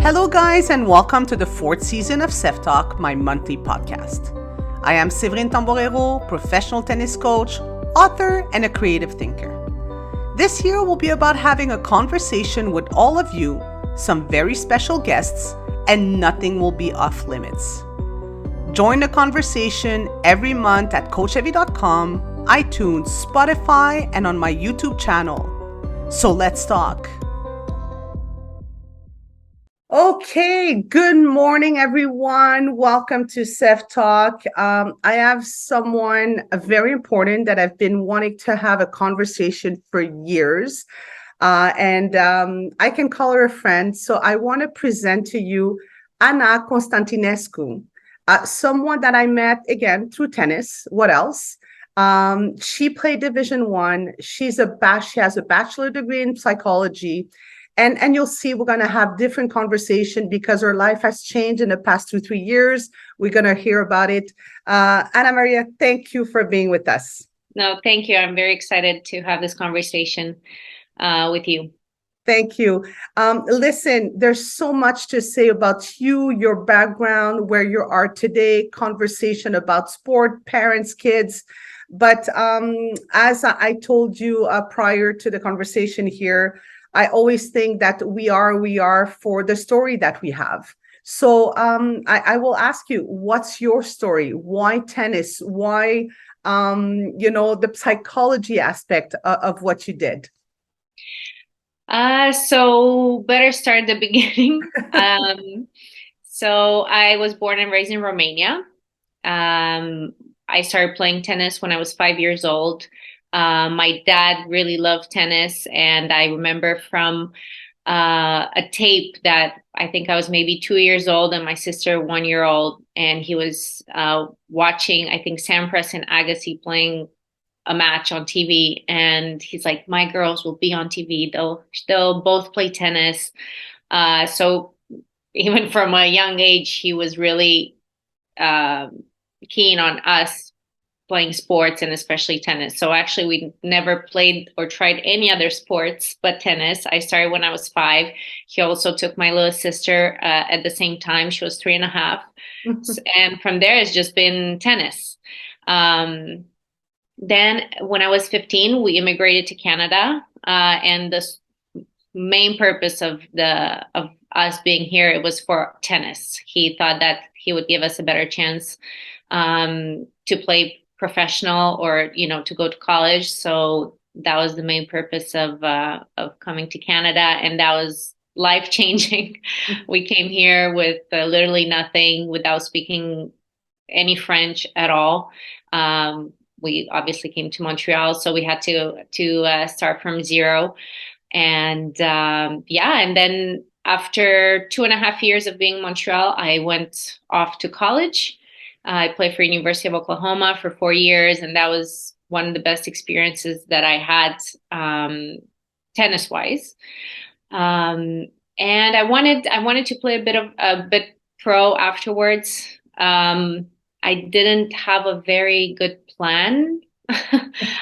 Hello, guys, and welcome to the fourth season of Seve Talk, my monthly podcast. I am Seve, professional tennis coach, author, and a creative thinker. This year will be about having a conversation with all of you, some very special guests, and nothing will be off limits. Join the conversation every month at CoachSeve.com, iTunes, Spotify, and on my YouTube channel. So let's talk. Okay, good morning, everyone. Welcome to Seve Talk. I have someone very important that I've been wanting to have a conversation for years, and I can call her a friend. So I want to present to you Anna Constantinescu, someone that I met again through tennis. What else? She played Division I. She has a bachelor degree in psychology. And you'll see we're going to have different conversation because her life has changed in the past 2-3 years. We're going to hear about it. Ana Maria, thank you for being with us. No, thank you. I'm very excited to have this conversation with you. Thank you. Listen, there's so much to say about you, your background, where you are today, conversation about sport, parents, kids. But as I told you prior to the conversation here, I always think that we are for the story that we have. So I will ask you, what's your story? Why tennis? Why, the psychology aspect of what you did? So better start at the beginning. So I was born and raised in Romania. I started playing tennis when I was 5 years old. My dad really loved tennis, and I remember from a tape that I think I was maybe 2 years old and my sister 1 year old, and he was watching, I think, Sampras and Agassi playing a match on TV, and he's like, "My girls will be on TV. They'll both play tennis." So even from a young age, he was really keen on us playing sports, and especially tennis. So actually we never played or tried any other sports but tennis. I started when I was 5. He also took my little sister at the same time. She was 3.5. And from there it's just been tennis. Then when I was 15, we immigrated to Canada, and the main purpose of us being here, it was for tennis. He thought that he would give us a better chance to play professional or to go to college. So that was the main purpose of coming to Canada, and that was life-changing. We came here with literally nothing, without speaking any French at all. We obviously came to Montreal, so we had to start from zero. And and then after 2.5 years of being in Montreal, I went off to college. I played for University of Oklahoma for 4 years, and that was one of the best experiences that I had tennis-wise. And I wanted to play a bit pro afterwards. I didn't have a very good plan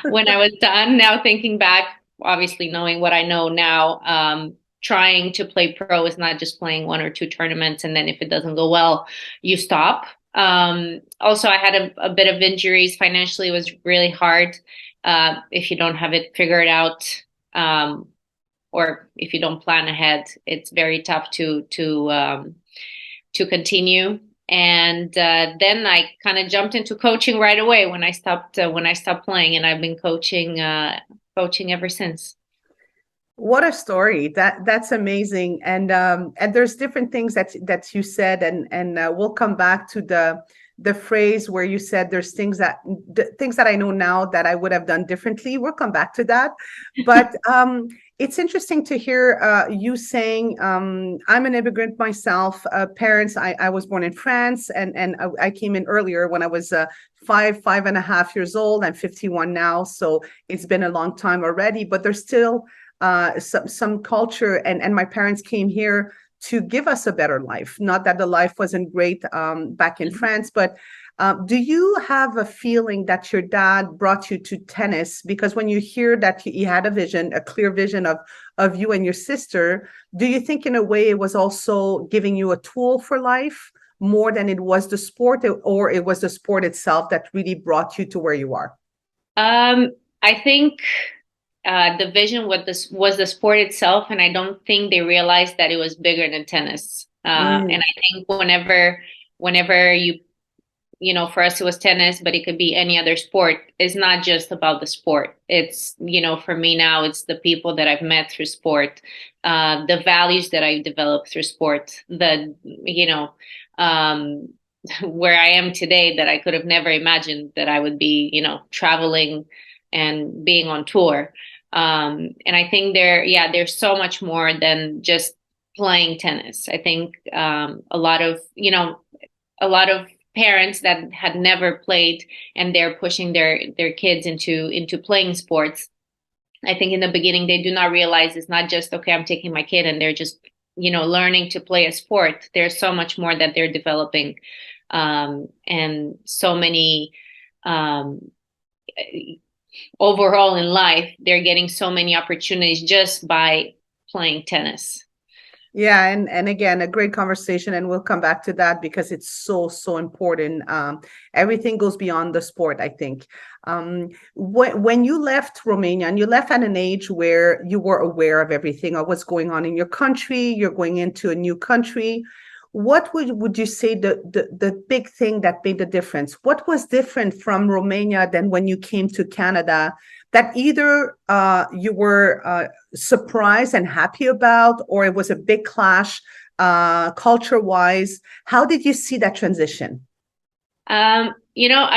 when I was done. Now thinking back, obviously knowing what I know now, trying to play pro is not just playing 1 or 2 tournaments, and then if it doesn't go well, you stop. Also, I had a bit of injuries. Financially, it was really hard if you don't have it figured out, or if you don't plan ahead. It's very tough to continue. And then I kind of jumped into coaching right away when I stopped playing, and I've been coaching ever since. What a story! That's amazing, and there's different things that you said, and we'll come back to the phrase where you said there's things that I know now that I would have done differently. We'll come back to that, but it's interesting to hear you saying I'm an immigrant myself. Parents, I was born in France, and I came in earlier when I was 5.5 years old. I'm 51 now, so it's been a long time already. But there's still some culture, and my parents came here to give us a better life. Not that the life wasn't great back in France, but Do you have a feeling that your dad brought you to tennis? Because when you hear that he had a clear vision of you and your sister, do you think in a way it was also giving you a tool for life more than it was the sport, or it was the sport itself that really brought you to where you are? I think the vision was the sport itself, and I don't think they realized that it was bigger than tennis. And I think whenever for us it was tennis, but it could be any other sport. It's not just about the sport. It's, for me now, it's the people that I've met through sport, the values that I've developed through sport, where I am today that I could have never imagined that I would be, traveling and being on tour. And I think there's so much more than just playing tennis. I think a lot of parents that had never played and they're pushing their kids into playing sports. I think in the beginning they do not realize it's not just, okay, I'm taking my kid and they're just learning to play a sport. There's so much more that they're developing, and so many overall in life they're getting so many opportunities just by playing tennis. Yeah, and again, a great conversation, and we'll come back to that because it's so important. Everything goes beyond the sport, I think. When you left Romania, and you left at an age where you were aware of everything, of what's going on in your country, you're going into a new country. What would you say the big thing that made the difference? What was different from Romania than when you came to Canada, that either you were surprised and happy about, or it was a big clash culture-wise? How did you see that transition? I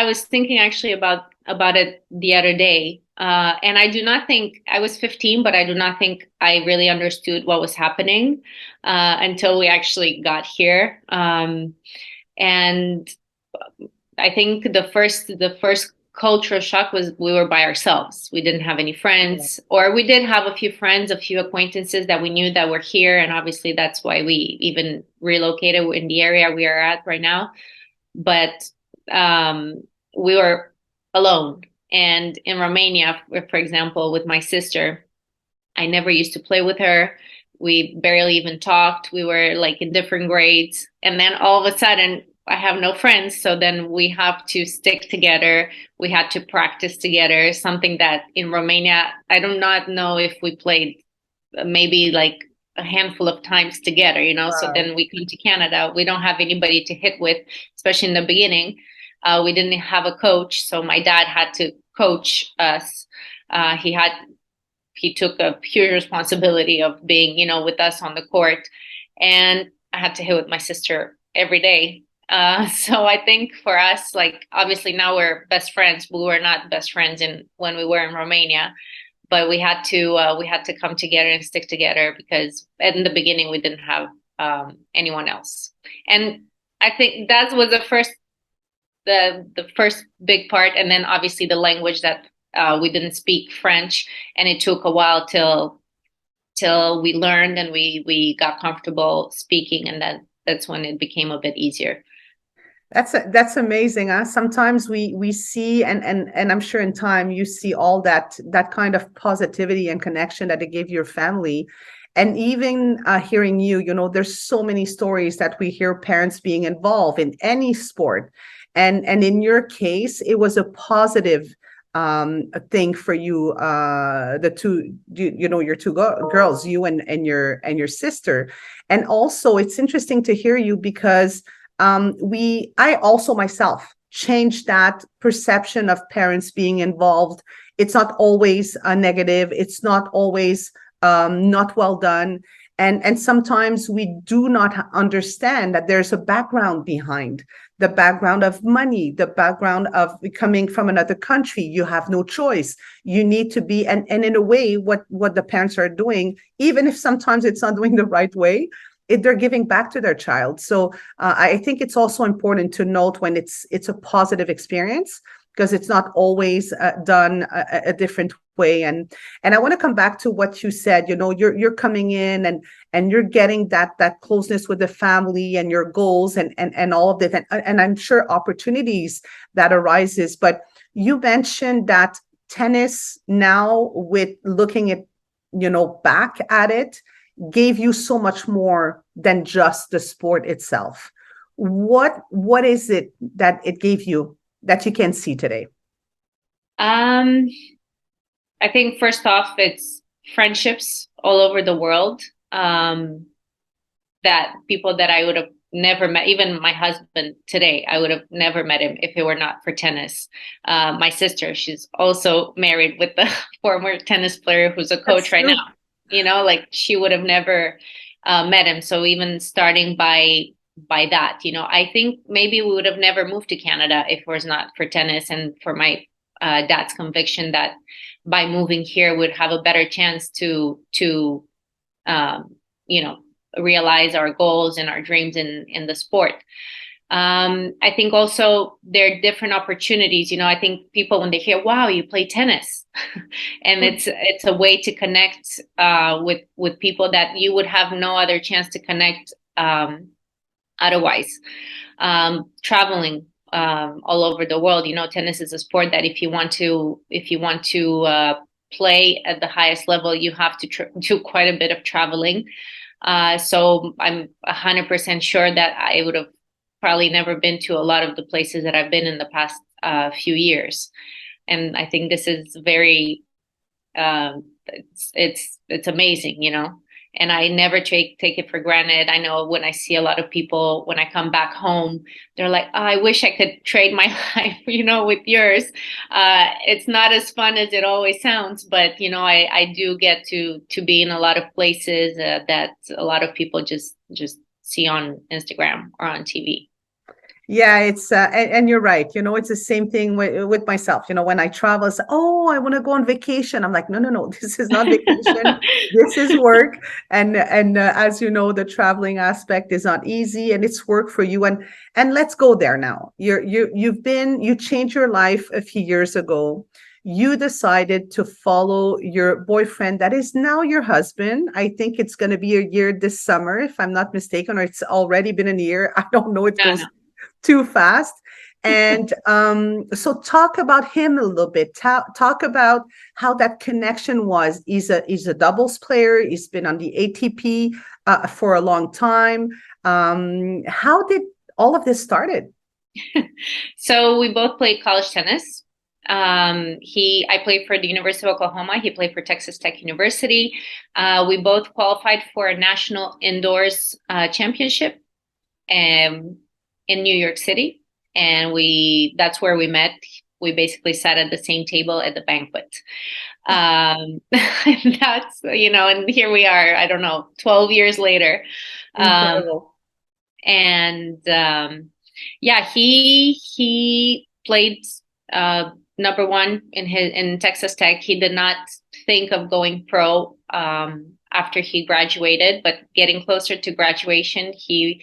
was thinking actually about it the other day, and I do not think I was 15, but I do not think I really understood what was happening until we actually got here. And I think the first cultural shock was we were by ourselves. We didn't have any friends, or we did have a few friends, a few acquaintances that we knew that were here. And obviously that's why we even relocated in the area we are at right now. But we were alone. And in Romania, for example, with my sister, I never used to play with her. We barely even talked. We were like in different grades. And then all of a sudden, I have no friends. So then we have to stick together. We had to practice together, something that in Romania, I do not know if we played maybe like a handful of times together, Wow. So then we come to Canada. We don't have anybody to hit with, especially in the beginning. We didn't have a coach. So my dad had to coach us. He took a huge responsibility of being, with us on the court. And I had to hit with my sister every day. So I think for us, like, obviously now we're best friends. We were not best friends when we were in Romania, but we had to come together and stick together because in the beginning we didn't have anyone else. And I think that was the first big part. And then obviously the language that we didn't speak French, and it took a while till we learned and we got comfortable speaking, and that's when it became a bit easier. That's amazing. Huh? Sometimes we see, and I'm sure in time you see all that kind of positivity and connection that it gave your family. And even hearing you, there's so many stories that we hear parents being involved in any sport. And in your case, it was a positive thing for you, the two, your two girls, you and your sister. And also it's interesting to hear you because I also myself changed that perception of parents being involved. It's not always a negative. It's not always not well done. And sometimes we do not understand that there's a background behind, the background of money, the background of coming from another country. You have no choice. You need to be, and in a way, what the parents are doing, even if sometimes it's not doing the right way, they're giving back to their child. So I think it's also important to note when it's a positive experience, because it's not always done a different way. And I want to come back to what you said. You're coming in and you're getting that closeness with the family and your goals and all of this, and I'm sure opportunities that arises. But you mentioned that tennis now, with looking at back at it, gave you so much more than just the sport itself. What is it that it gave you that you can see today? I think first off, it's friendships all over the world. That people that I would have never met, even my husband today, I would have never met him if it were not for tennis. My sister, she's also married with the former tennis player who's a coach right now. Like she would have never met him. So even starting by that, I think maybe we would have never moved to Canada if it was not for tennis and for my dad's conviction that by moving here would have a better chance to realize our goals and our dreams in the sport. I think also there are different opportunities. I think people, when they hear, wow, you play tennis, and it's a way to connect with people that you would have no other chance to connect otherwise. Traveling all over the world. Tennis is a sport that if you want to play at the highest level, you have to do quite a bit of traveling. So I'm 100% sure that I would have probably never been to a lot of the places that I've been in the past few years. And I think this is very, it's amazing, and I never take it for granted. I know when I see a lot of people, when I come back home, they're like, oh, I wish I could trade my life, with yours. It's not as fun as it always sounds, but, I do get to be in a lot of places that a lot of people just see on Instagram or on TV. Yeah, it's and you're right. It's the same thing with myself. When I travel, it's, oh, I want to go on vacation. I'm like, no, this is not vacation. This is work. And as you know, the traveling aspect is not easy, and it's work for you. And let's go there now. You changed your life a few years ago. You decided to follow your boyfriend that is now your husband. I think it's going to be a year this summer, if I'm not mistaken, or it's already been a year. I don't know. It goes too fast. And so talk about him a little bit. Talk about how that connection was. He's a doubles player. He's been on the ATP for a long time. How did all of this started? So we both played college tennis. I played for the University of Oklahoma. He played for Texas Tech University. We both qualified for a national indoors championship in New York City. And that's where we met. We basically sat at the same table at the banquet. And that's, and here we are, I don't know, 12 years later. Incredible. He played number one in Texas Tech. He did not think of going pro after he graduated, but getting closer to graduation, he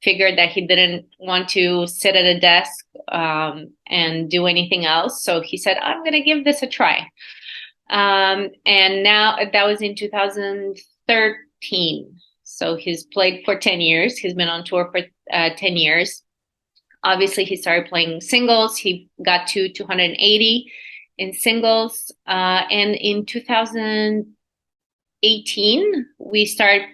figured that he didn't want to sit at a desk and do anything else. So he said, I'm going to give this a try. And now that was in 2013. So he's played for 10 years. He's been on tour for 10 years. Obviously, he started playing singles. He got to 280 in singles. And in 2018, we started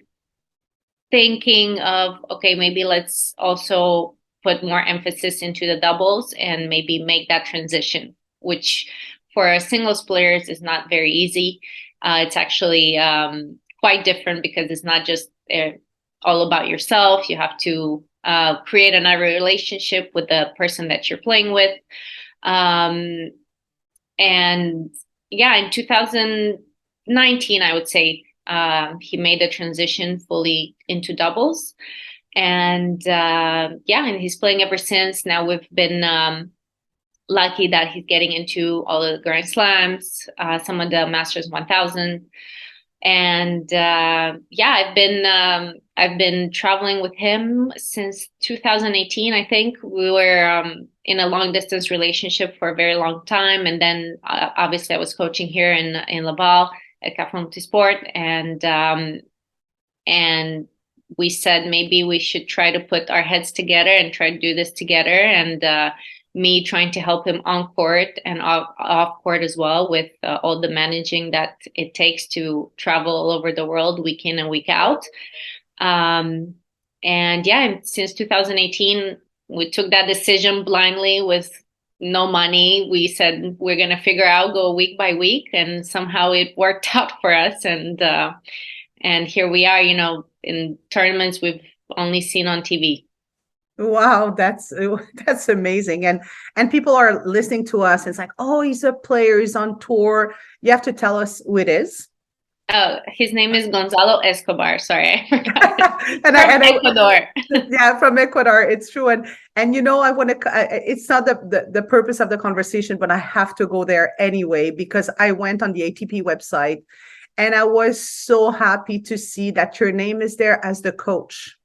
thinking of, okay, maybe let's also put more emphasis into the doubles and maybe make that transition, which for singles players is not very easy. It's actually quite different because it's not just all about yourself. You have to create another relationship with the person that you're playing with. In 2019, I would say, he made the transition fully into doubles. And he's playing ever since. Now we've been lucky that he's getting into all the Grand Slams, some of the Masters 1000. And I've been traveling with him since 2018. I think we were in a long distance relationship for a very long time, and then obviously I was coaching here in Laval at Café Multisport, and we said maybe we should try to put our heads together and try to do this together. And me trying to help him on court and off court as well with all the managing that it takes to travel all over the world week in and week out. Um, and yeah, since 2018, we took that decision blindly with no money. We said we're going to figure out, go week by week, and somehow it worked out for us. And here we are, in tournaments we've only seen on TV. Wow, that's amazing. And people are listening to us and it's like, oh, he's a player, he's on tour. You have to tell us who it is. Oh, his name is Gonzalo Escobar. Sorry, I forgot. From And Ecuador. yeah, from Ecuador, it's true. And I want to. It's not the purpose of the conversation, but I have to go there anyway because I went on the ATP website, and I was so happy to see that your name is there as the coach.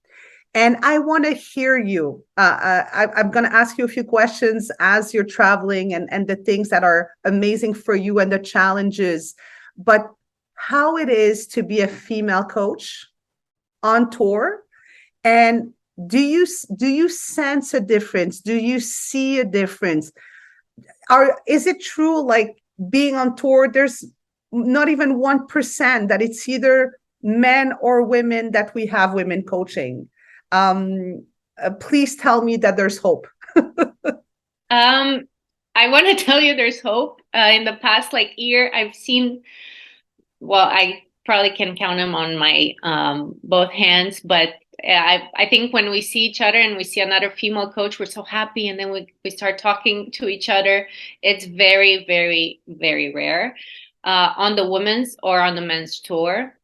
And I want to hear you. I'm going to ask you a few questions as you're traveling and the things that are amazing for you and the challenges, but how it is to be a female coach on tour. And do you sense a difference? Do you see a difference? Is it true, like being on tour, there's not even 1% that it's either men or women that we have women coaching? Please tell me that there's hope. Um, I want to tell you there's hope. In the past year, I've seen, well, I probably can count them on my both hands, but I think when we see each other and we see another female coach, we're so happy, and then we start talking to each other. It's very, very, very rare on the women's or on the men's tour.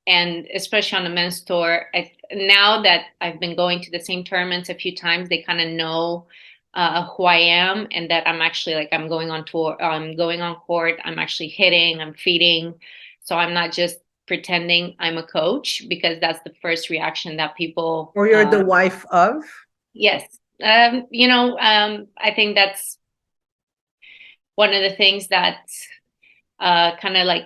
And especially on the men's tour, now that I've been going to the same tournaments a few times, they kind of know who I am, and that I'm actually I'm going on tour, I'm going on court, I'm actually hitting, I'm feeding. So I'm not just pretending I'm a coach, because that's the first reaction that people. Or you're the wife of? Yes. I think that's one of the things that kind of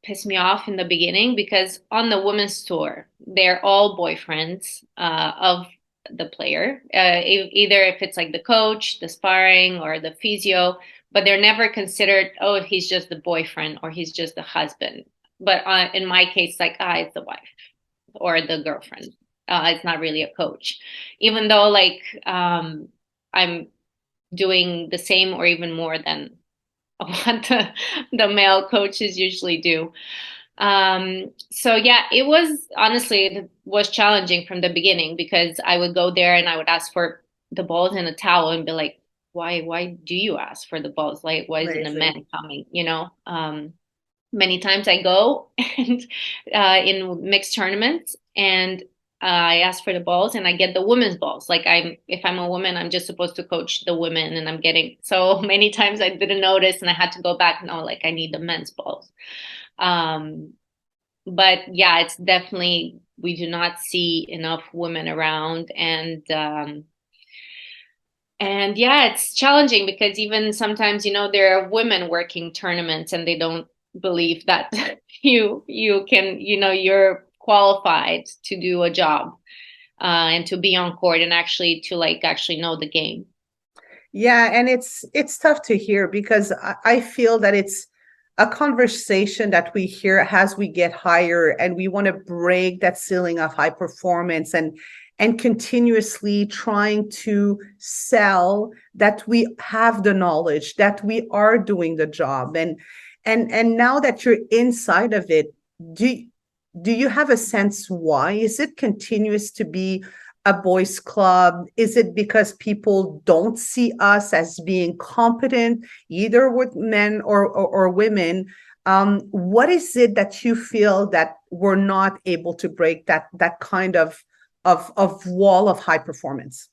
pissed me off in the beginning, because on the women's tour, they're all boyfriends of the player, either if it's the coach, the sparring, or the physio, but they're never considered, oh, he's just the boyfriend or he's just the husband. But in my case, it's the wife or the girlfriend. It's not really a coach, even though I'm doing the same or even more than what the male coaches usually do. So yeah, it was challenging from the beginning, because I would go there and I would ask for the balls and a towel and be like, why do you ask for the balls? Like, why isn't a man coming? Many times I go and in mixed tournaments, and I ask for the balls and I get the women's balls. If I'm a woman, I'm just supposed to coach the women, and I'm getting so many times I didn't notice, and I had to go back and I need the men's balls. But yeah, it's definitely, we do not see enough women around, and yeah, it's challenging, because even sometimes, there are women working tournaments and they don't believe that you can, you're qualified to do a job and to be on court and actually to actually know the game. Yeah, and it's tough to hear, because I feel that it's a conversation that we hear as we get higher, and we want to break that ceiling of high performance and continuously trying to sell that we have the knowledge, that we are doing the job. And now that you're inside of it, do you have a sense why? Is it continuous to be a boys club? Is it because people don't see us as being competent, either with men or women? What is it that you feel that we're not able to break that kind of wall of high performance?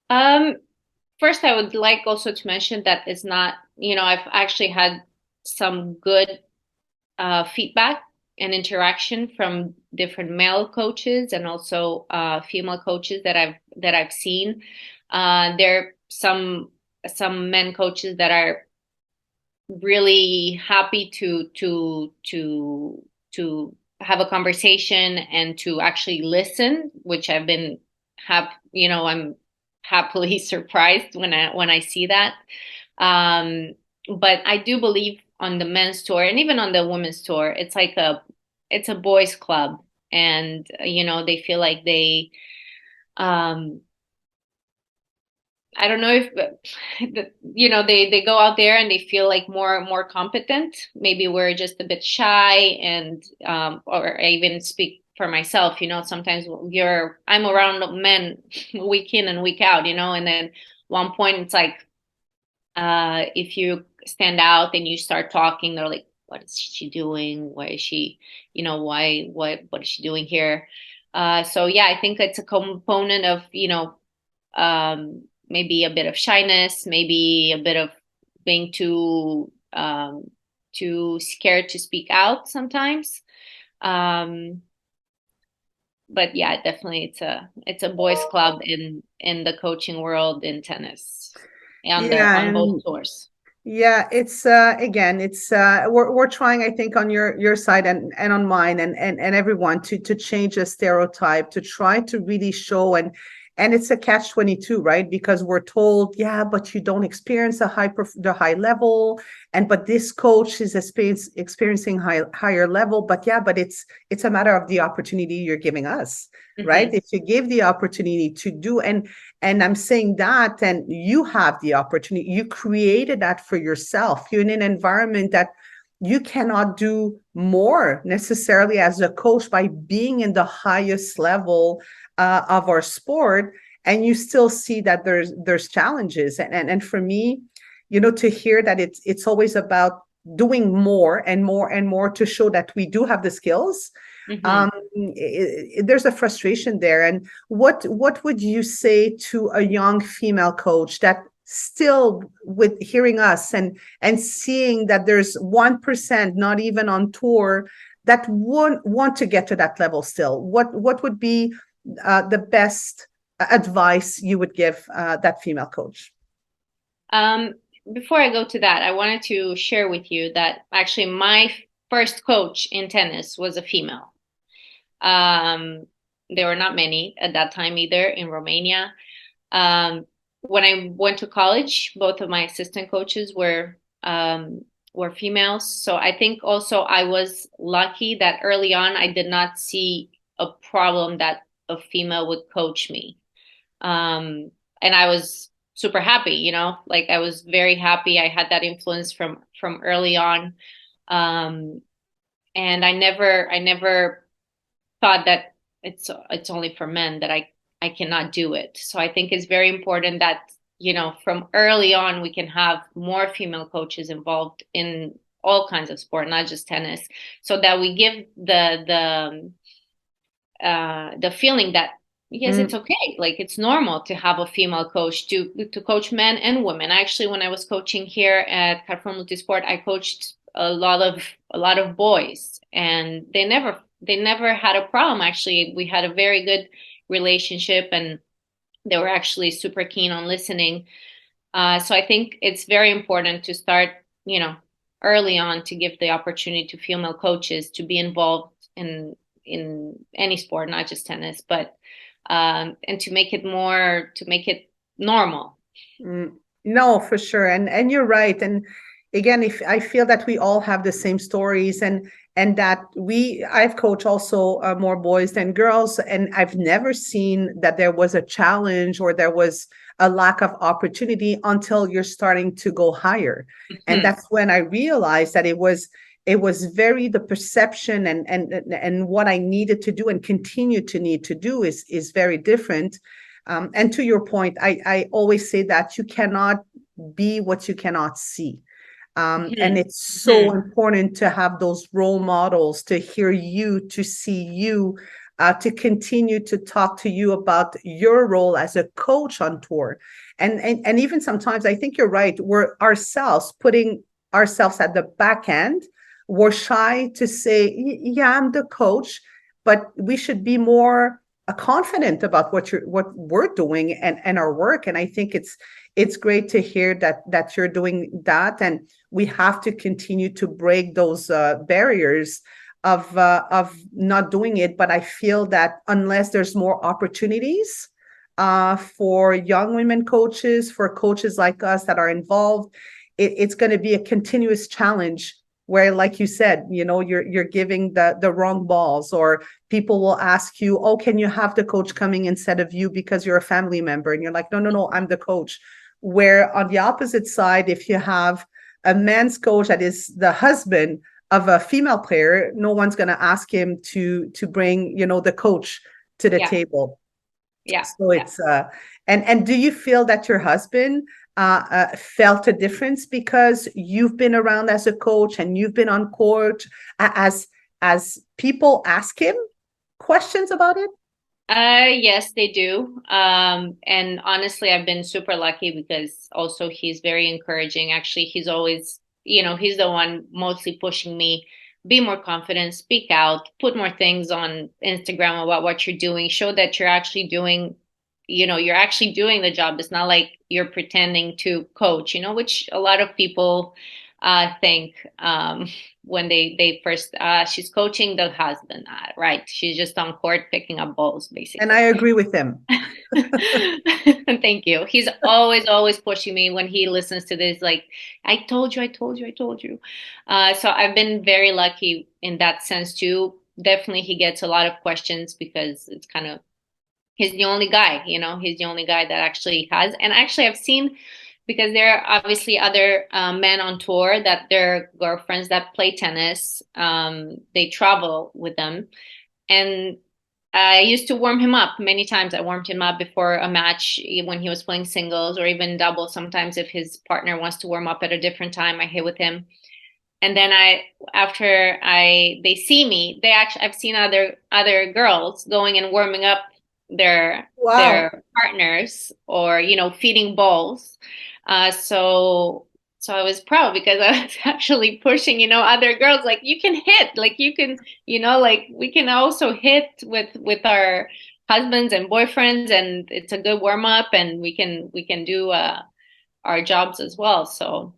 First, I would like also to mention that it's not, I've actually had some good feedback and interaction from different male coaches and also female coaches that I've seen. There are some men coaches that are really happy to have a conversation and to actually listen, which I've been I'm happily surprised when I see that. But I do believe on the men's tour and even on the women's tour, it's a boys club, and they feel like they I don't know if they go out there and they feel like more competent. Maybe we're just a bit shy, and or I even speak for myself. Sometimes I'm around men week in and week out. And then one point it's like if you stand out and you start talking, they're like, "What is she doing? Why is she? What is she doing here?" So yeah, I think it's a component of maybe a bit of shyness, maybe a bit of being too scared to speak out sometimes. But yeah, definitely it's a boys club in the coaching world in tennis on both tours. Yeah, it's again, it's we're trying, I think, on your side and on mine and everyone to change a stereotype, to try to really show, and it's a catch-22, right? Because we're told, yeah, but you don't experience the high level, but this coach is experiencing higher level, but yeah, but it's a matter of the opportunity you're giving us, right? Mm-hmm. If you give the opportunity to do, and I'm saying that, and you have the opportunity, you created that for yourself. You're in an environment that you cannot do more necessarily as a coach by being in the highest level of our sport, and you still see that there's challenges. And for me, to hear that it's always about doing more and more and more to show that we do have the skills. There's a frustration there. And what would you say to a young female coach that still, with hearing us and seeing that there's 1% not even on tour that want to get to that level still? What would be the best advice you would give that female coach? Before I go to that, I wanted to share with you that actually my first coach in tennis was a female. There were not many at that time either in Romania. When I went to college, both of my assistant coaches were females. So I think also I was lucky that early on I did not see a problem that a female would coach me. And I was super happy, like I was very happy. I had that influence from early on. And I never thought that it's only for men, that I cannot do it. So I think it's very important that, from early on, we can have more female coaches involved in all kinds of sport, not just tennis, so that we give the feeling that, yes, it's okay. Like it's normal to have a female coach to coach men and women. Actually, when I was coaching here at Carrefour Multisport, I coached a lot of boys, and they never had a problem. Actually, we had a very good relationship, and they were actually super keen on listening. So I think it's very important to start, early on, to give the opportunity to female coaches to be involved in any sport, not just tennis, but and to make it normal. No, for sure. And you're right. And again, if I feel that we all have the same stories, and that I've coached also more boys than girls, and I've never seen that there was a challenge or there was a lack of opportunity until you're starting to go higher. And that's when I realized that it was very, the perception and what I needed to do and continue to need to do is very different. And to your point, I always say that you cannot be what you cannot see. And it's so important to have those role models, to hear you, to see you, to continue to talk to you about your role as a coach on tour. And even sometimes I think you're right, we're putting ourselves at the back end we're shy to say, yeah, I'm the coach, but we should be more confident about what we're doing and our work. And I think it's great to hear that you're doing that, and we have to continue to break those barriers of not doing it. But I feel that unless there's more opportunities for young women coaches, for coaches like us that are involved, it's going to be a continuous challenge where, like you said, you're giving the wrong balls, or people will ask you, oh, can you have the coach coming instead of you because you're a family member? And you're like, no, no, no, I'm the coach. Where on the opposite side, if you have a man's coach that is the husband of a female player, no one's going to ask him to bring, the coach to the Yeah. table. Yeah. So Yeah. it's and do you feel that your husband felt a difference because you've been around as a coach and you've been on court, as people ask him questions about it? Yes, they do. And honestly, I've been super lucky because also he's very encouraging. Actually, he's always, he's the one mostly pushing me, be more confident, speak out, put more things on Instagram about what you're doing, show that you're actually doing, you're actually doing the job. It's not like you're pretending to coach, which a lot of people think when they first she's coaching the husband, right? She's just on court picking up balls, And I basically. agree with him. Thank you. He's always pushing me when he listens to this, like, I told you, I told you, I told you. So I've been very lucky in that sense too. Definitely he gets a lot of questions because it's kind of, he's the only guy, he's the only guy that actually has. And actually I've seen, because there are obviously other men on tour that their girlfriends that play tennis, they travel with them. And I used to warm him up many times. I warmed him up before a match when he was playing singles or even doubles. Sometimes if his partner wants to warm up at a different time, I hit with him. And then they see me, I've seen other girls going and warming up Wow. their partners, or feeding balls. So I was proud because I was actually pushing other girls, like, you can hit, like, you can, like, we can also hit with our husbands and boyfriends, and it's a good warm up, and we can do our jobs as well.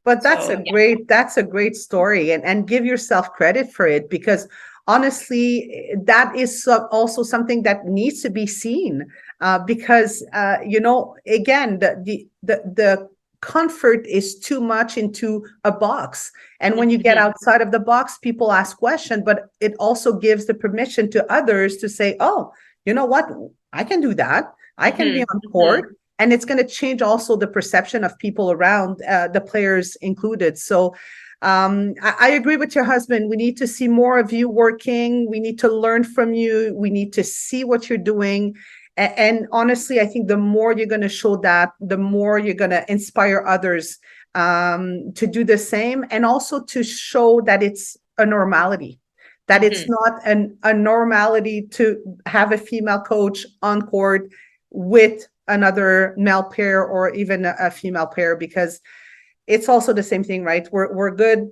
But So yeah. that's a great story, and give yourself credit for it, because honestly, that is also something that needs to be seen, because again, the comfort is too much into a box, and when you get Mhm. outside of the box, people ask questions, but it also gives the permission to others to say, oh, you know what, I can do that, I can be Mhm. on Mhm. court. And it's going to change also the perception of people around, the players included. So I agree with your husband. We need to see more of you working. We need to learn from you. We need to see what you're doing. And honestly, I think the more you're going to show that, the more you're going to inspire others to do the same, and also to show that it's a normality, that it's Mhm. not a normality to have a female coach on court with another male pair or even a female pair, because it's also the same thing, right? We're good,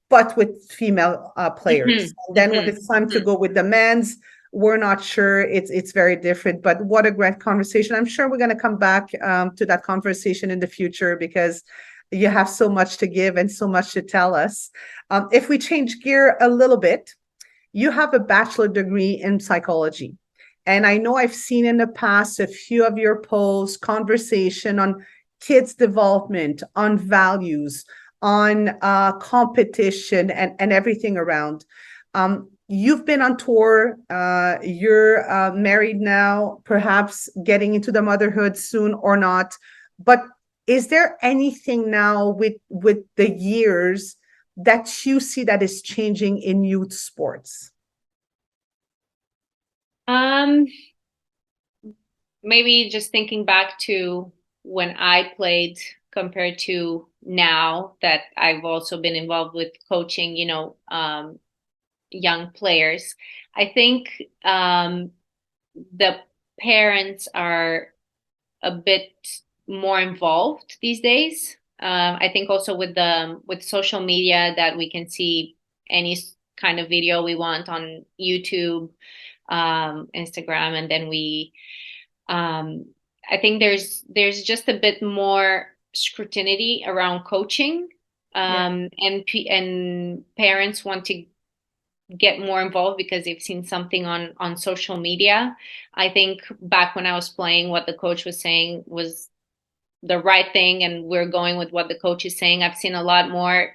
but with female players. Mhm. And then when Mhm. it's time to Mhm. go with the men's, we're not sure. It's very different. But what a great conversation! I'm sure we're going to come back to that conversation in the future, because you have so much to give and so much to tell us. If we change gear a little bit, you have a bachelor degree in psychology. And I know I've seen in the past a few of your posts, conversation on kids' development, on values, on competition, and everything around. You've been on tour. You're married now, perhaps getting into the motherhood soon or not. But is there anything now with the years that you see that is changing in youth sports? Um, Maybe just thinking back to when I played compared to now that I've also been involved with coaching, young players. I think the parents are a bit more involved these days. I think also with social media that we can see any kind of video we want on YouTube, Instagram, and then I think there's just a bit more scrutiny around coaching, Yeah. and parents want to get more involved because they've seen something on social media. I think back when I was playing, what the coach was saying was the right thing, and we're going with what the coach is saying. I've seen a lot more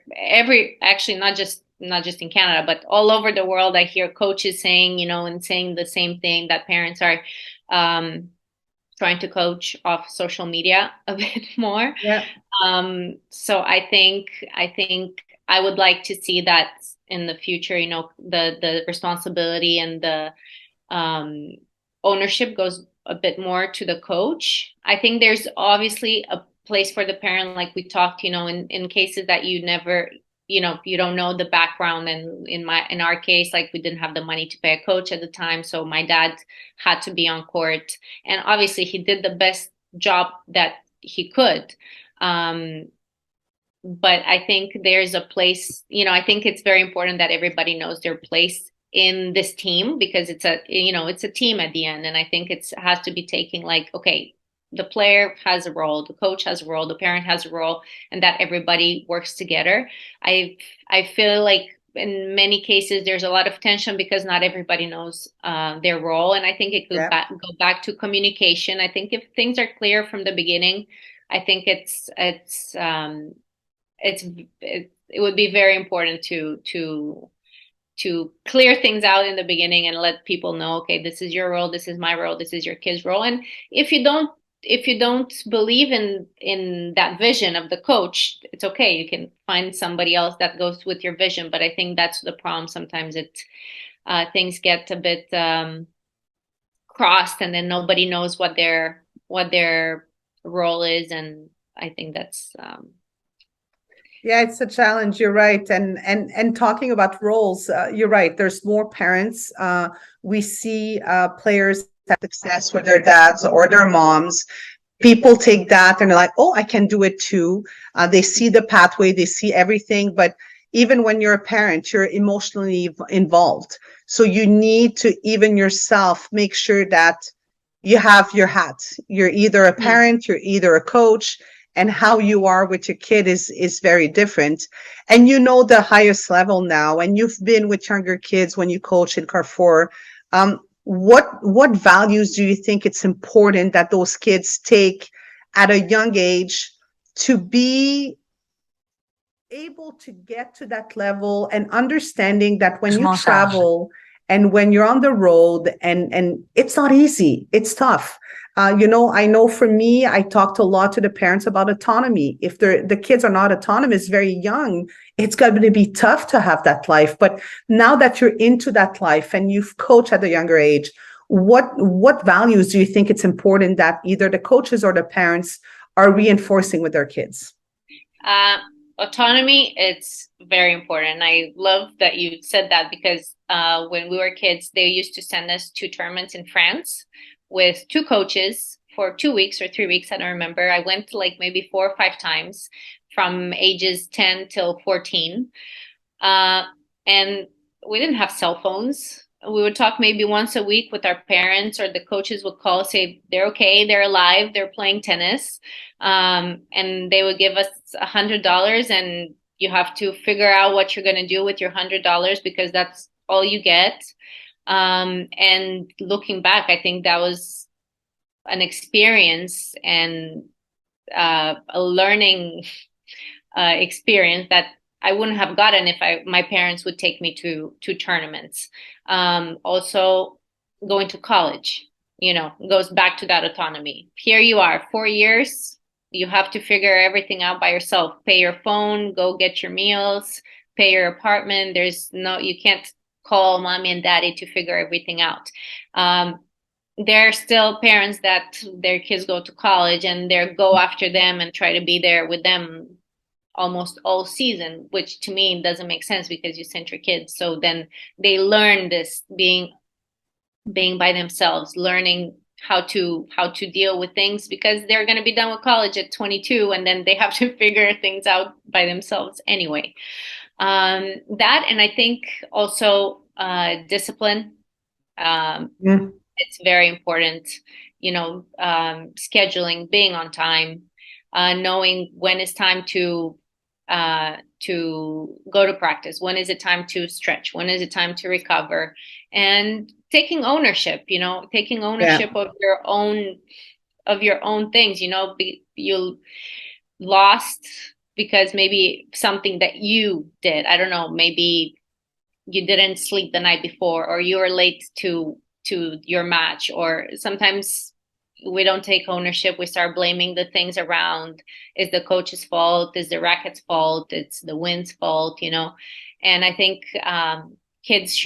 actually not just in Canada, but all over the world. I hear coaches saying, and saying the same thing, that parents are trying to coach off social media a bit more. Yeah. So I think I would like to see that in the future, the responsibility and the ownership goes a bit more to the coach. I think there's obviously a place for the parent, like we talked, in cases that you never, you don't know the background. And in our case, like, we didn't have the money to pay a coach at the time. So my dad had to be on court, and obviously he did the best job that he could. But I think there's a place, I think it's very important that everybody knows their place in this team, because it's a team at the end. And I think it has to be taking, like, okay, the player has a role, the coach has a role, the parent has a role, and that everybody works together. I feel like in many cases there's a lot of tension because not everybody knows their role. And I think it could Yeah. go back to communication. I think if things are clear from the beginning, I think it would be very important to clear things out in the beginning and let people know, okay, this is your role, this is my role, this is your kid's role. And if you don't believe in that vision of the coach, it's okay. You can find somebody else that goes with your vision. But I think that's the problem. Sometimes things get a bit crossed, and then nobody knows what their role is. And I think that's Yeah, it's a challenge. You're right. And talking about roles, you're right. There's more parents. We see players have success with their dads or their moms. People take that and they're like, oh, I can do it too. They see the pathway, they see everything. But even when you're a parent, you're emotionally involved. So you need to, even yourself, make sure that you have your hat. You're either a parent, you're either a coach, and how you are with your kid is very different. And you know the highest level now, and you've been with younger kids when you coach in Carrefour. What values do you think it's important that those kids take at a young age to be able to get to that level, and understanding that when you travel and when you're on the road, and it's not easy, it's tough. I know for me, I talked a lot to the parents about autonomy. If the kids are not autonomous very young, it's going to be tough to have that life. But now that you're into that life and you've coached at a younger age, what values do you think it's important that either the coaches or the parents are reinforcing with their kids? Autonomy, it's very important. I love that you said that, because when we were kids, they used to send us to tournaments in France with two coaches for 2 weeks or 3 weeks. I don't remember. I went like maybe 4 or 5 times from ages 10 till 14. And we didn't have cell phones. We would talk maybe once a week with our parents, or the coaches would call, say they're okay, they're alive, they're playing tennis. And they would give us $100, and you have to figure out what you're going to do with your $100, because that's all you get. And looking back, I think that was an experience and a learning experience that I wouldn't have gotten if my parents would take me to tournaments. Also, going to college, goes back to that autonomy. Here you are, 4 years. You have to figure everything out by yourself. Pay your phone, go get your meals, pay your apartment. You can't call mommy and daddy to figure everything out. There are still parents that their kids go to college and they go after them and try to be there with them almost all season, which to me doesn't make sense, because you sent your kids. So then they learn this being by themselves, learning how to deal with things, because they're going to be done with college at 22, and then they have to figure things out by themselves anyway. That, and I think also discipline. Mm, It's very important, scheduling, being on time, knowing when it's time to go to practice, when is it time to stretch, when is it time to recover, and taking ownership, taking yeah. ownership of your own things. You lost because maybe something that you did, I don't know, maybe you didn't sleep the night before, or you were late to your match, or sometimes we don't take ownership. We start blaming the things around. Is the coach's fault? Is the racket's fault? It's the wind's fault, And I think kids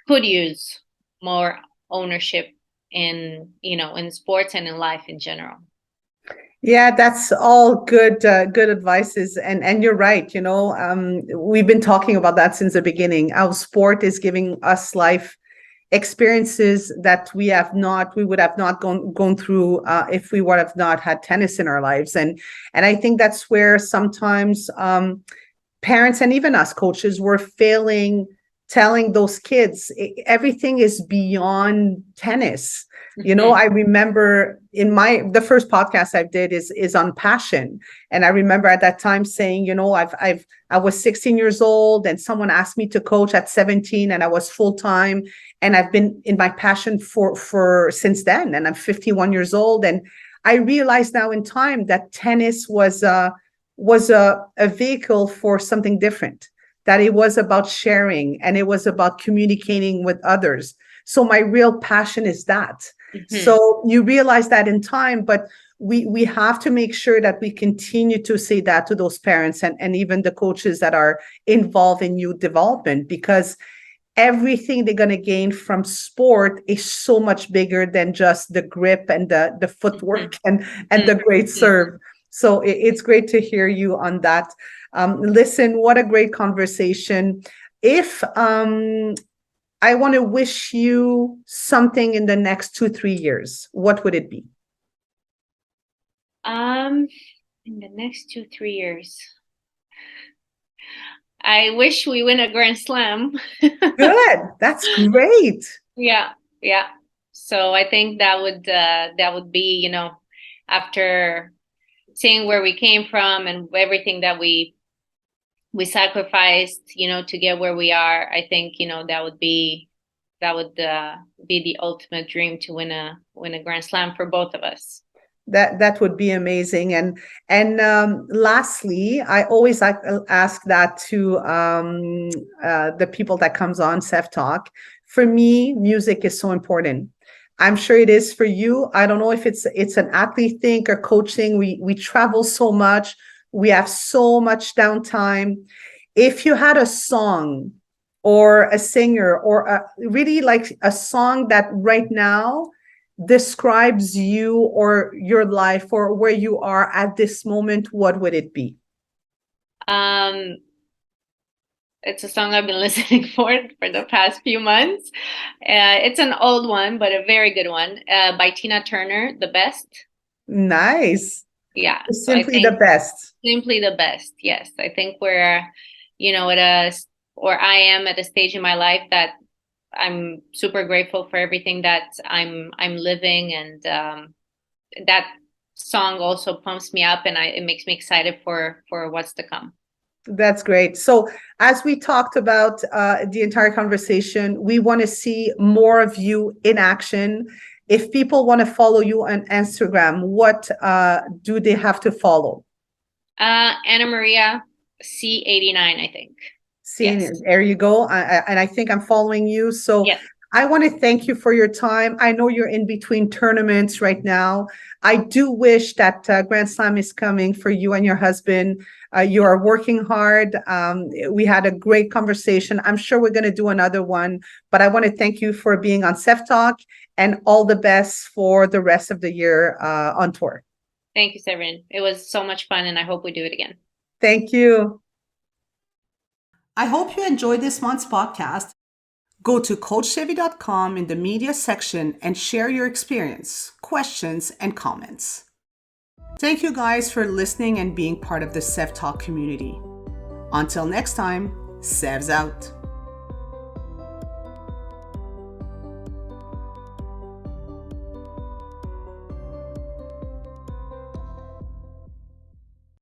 could use more ownership in sports and in life in general. Yeah, that's all good advices, and you're right. We've been talking about that since the beginning. Our sport is giving us life experiences that we would have not gone through if we would have not had tennis in our lives, and I think that's where sometimes parents and even us coaches were failing, telling those kids everything is beyond tennis. I remember the first podcast I did is on passion, and I remember at that time saying, I was 16 years old and someone asked me to coach at 17, and I was full time, and I've been in my passion for since then, and I'm 51 years old, and I realized now in time that tennis was a vehicle for something different, that it was about sharing and it was about communicating with others. So my real passion is that. So you realize that in time, but we have to make sure that we continue to say that to those parents and even the coaches that are involved in youth development, because everything they're going to gain from sport is so much bigger than just the grip and the footwork and the great serve. So it's great to hear you on that. Listen, what a great conversation. If I want to wish you something in the next 2-3 years, what would it be? In the next 2-3 years, I wish we win a Grand Slam. Good. That's great. Yeah, yeah. So I think that would be, after seeing where we came from and everything that we sacrificed, to get where we are. I think, that would be the ultimate dream, to win a Grand Slam for both of us. That would be amazing. And lastly, I always ask that to the people that comes on Seve Talk. For me, music is so important. I'm sure it is for you. I don't know if it's an athlete thing or coaching. We travel so much. We have so much downtime. If you had a song or a singer or really like a song that right now describes you or your life or where you are at this moment, what would it be? It's a song I've been listening for the past few months. It's an old one, but a very good one, by Tina Turner, "The Best." Nice. Yeah, so I Simply the think best. simply the best. Yes, I think we're, or I am at a stage in my life that I'm super grateful for everything that I'm living, and that song also pumps me up, and it makes me excited for what's to come. That's great. So, as we talked about the entire conversation, we want to see more of you in action. If people want to follow you on Instagram, what do they have to follow? Anna Maria C89, I think. Seeing Yes. it. There you go. And I think I'm following you. So Yes. I want to thank you for your time. I know you're in between tournaments right now. I do wish that Grand Slam is coming for you and your husband. You are working hard. We had a great conversation. I'm sure we're going to do another one, but I want to thank you for being on Seve Talk, and all the best for the rest of the year on tour. Thank you, Severin. It was so much fun, and I hope we do it again. Thank you. I hope you enjoyed this month's podcast. Go to coachseve.com in the media section and share your experience, questions, and comments. Thank you guys for listening and being part of the Seve Talk community. Until next time, Seve's out.